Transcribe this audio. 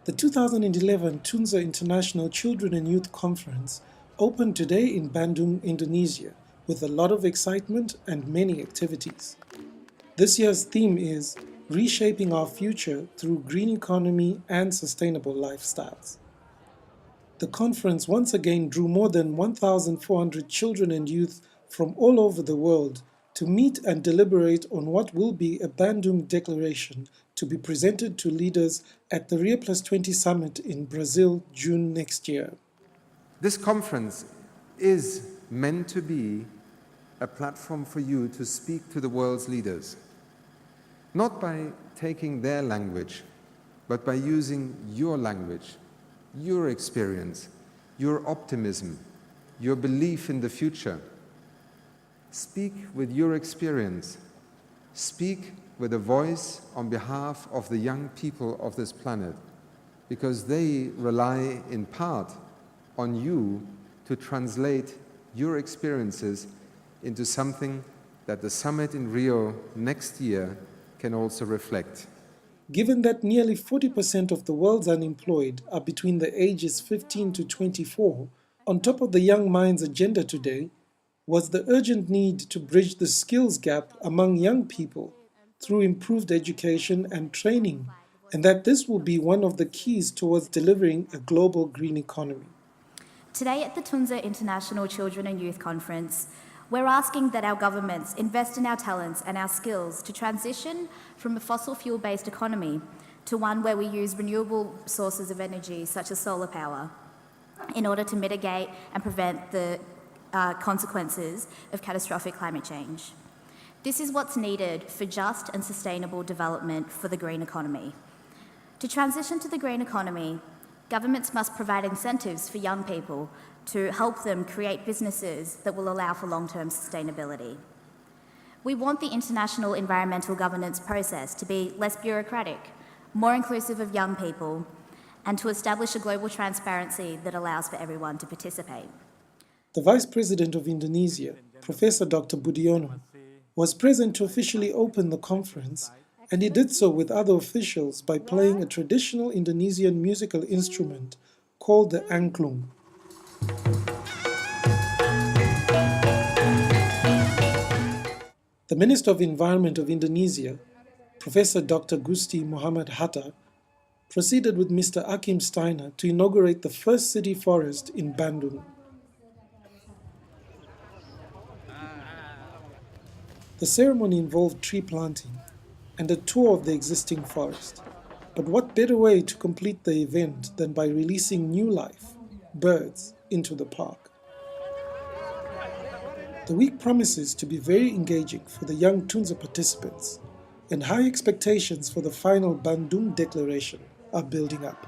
The 2011 Tunza International Children and Youth Conference opened today in Bandung, Indonesia, with a lot of excitement and many activities. This year's theme is Reshaping Our Future Through Green Economy and Sustainable Lifestyles. The conference once again drew more than 1,400 children and youth from all over the world to meet and deliberate on what will be a Bandung Declaration to be presented to leaders at the Rio Plus 20 Summit in Brazil, June next year. This conference is meant to be a platform for you to speak to the world's leaders, not by taking their language, but by using your language, your experience, your optimism, your belief in the future. Speak with your experience. Speak with a voice on behalf of the young people of this planet, because they rely in part on you to translate your experiences into something that the summit in Rio next year can also reflect. Given that nearly 40% of the world's unemployed are between the ages 15 to 24, on top of the young minds agenda today was the urgent need to bridge the skills gap among young people through improved education and training, and that this will be one of the keys towards delivering a global green economy. Today at the Tunza International Children and Youth Conference, we're asking that our governments invest in our talents and our skills to transition from a fossil fuel-based economy to one where we use renewable sources of energy such as solar power in order to mitigate and prevent the consequences of catastrophic climate change. This is what's needed for just and sustainable development for the green economy. To transition to the green economy, governments must provide incentives for young people to help them create businesses that will allow for long-term sustainability. We want the international environmental governance process to be less bureaucratic, more inclusive of young people, and to establish a global transparency that allows for everyone to participate. The Vice President of Indonesia, Professor Dr. Budiono, was present to officially open the conference, and he did so with other officials by playing a traditional Indonesian musical instrument called the angklung. The Minister of Environment of Indonesia, Professor Dr. Gusti Muhammad Hatta, proceeded with Mr. Akim Steiner to inaugurate the first city forest in Bandung. The ceremony involved tree planting and a tour of the existing forest. But what better way to complete the event than by releasing new life, birds, into the park? The week promises to be very engaging for the young Tunza participants, and high expectations for the final Bandung Declaration are building up.